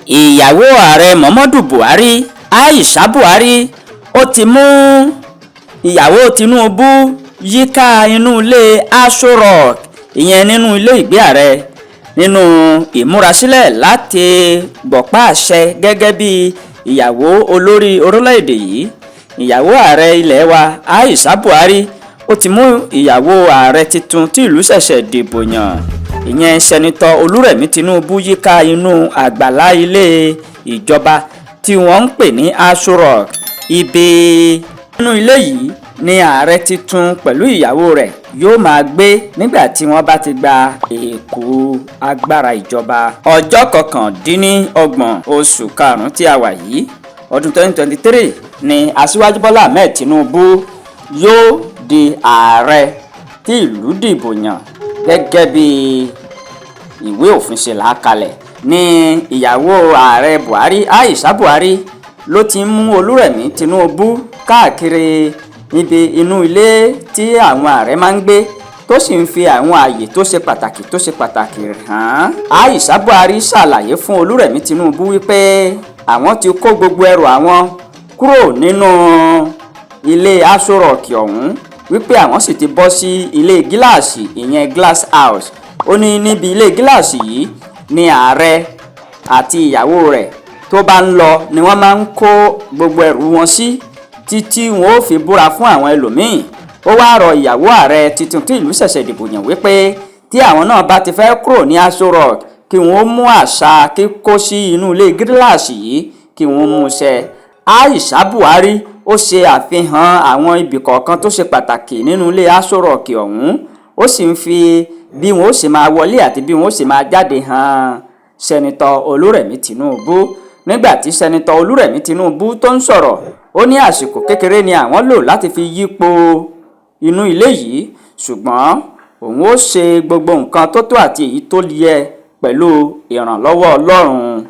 ìyàwó ààrẹ Muhammadu Buhari Aisha Buhari ó ti mú ìyàwó Tinubu yíká inú ilé Aso Rock ìyẹn nínú ilé ìgbé ààrẹ nínú ìmúrasílẹ̀ láti gbọ̀pá àṣẹ gẹ́gẹ́ bí ìyàwó olórí orílẹ̀-èdè yìí. Ìyàwó ààrẹ ilẹ̀ wa Aisha Buhari ó ti mú ìyàwó ààrẹ tuntun tí ìlú ṣẹ̀ṣẹ̀ dìbò yàn ìyẹn sẹ́nitọ́ Olúrẹ̀mí Tinubu yíká inú àgbàlá ilé ìjọba tí wọ́n ń pè ní Aso Rock. Ibi nínú ilé yìí ni ààrẹ tuntun pẹ̀lú ìyàwó rẹ̀ yóò máa gbé nígbà tí wọ́n bá ti gba èkó agbára ìjọba. Ọjọ́ 29 oṣù karùn-ún tí a wà yìí ọdún 2023 ni Aṣíwájú Bọ́lá Ahmed Tinubu yóò di ààrẹ tí ìlú dìbò yàn gẹ́gẹ́ bí ìwé òfin ṣe là á kalẹ̀. Ní ìyàwó ààrẹ Buhari Aisha Buhari ló ti ń mú Olúrẹ̀mí Tinubu káàkiri níbi inú ilé tí àwọn ààrẹ máa ń gbé tó sì ń fi àwọn ààyè tó ṣe pàtàkì hàn. Aisha Buhari ṣàlàyé fún Olúrẹ̀mí Tinubu wípé àwọn ti kó gbogbo ẹrù àwọn kúrò nínú ilé Aso Rock ọ̀hún wípé àwọn sì ti bọ́ sí ilé gíláàsì ìyẹn glass house. Ó ní níbi ilé gíláàsì yìí ni ààrẹ àti ìyàwó rẹ̀ tó bá ń lọ ni wọ́n máa ń kó gbogbo ẹrù wọn sí títí wọn ó fi búra fún àwọn ẹlòmíín. Ó wá rọ ìyàwó ààrẹ tuntun tí ìlú ṣẹ̀ṣẹ̀ dìbò yàn wípé tí àwọn náà bá ti fẹ́ kúrò ní Aso Rock kí wọ́n mú àṣà kíkó sí inú ilé gíláàsì yìí kí wọ́n mú ṣẹ. Aisha Buhari ó ṣe àfihàn àwọn ibì kọ̀ọ̀kan tó ṣe pàtàkì nínú ilé Aso Rock ọ̀hún. Ó sì ń fi bí wọn ó ṣe máa wọlé àti bí wọn ó ṣe máa jáde hàn sẹ́nitọ́ Olúrẹ̀mí Tinubu. Nígbà tí sẹ́nitọ́ Olúrẹ̀mí Tinubu tó ń sọ̀rọ̀ ó ní àsìkò kékeré ni àwọn lò láti fi yípo inú ilé yìí ṣùgbọ́n òun ó ṣe gbogbo nǹkan tó tó àti èyí tó yẹ pẹ̀lú ìrànlọ́wọ́ Ọlọ́run.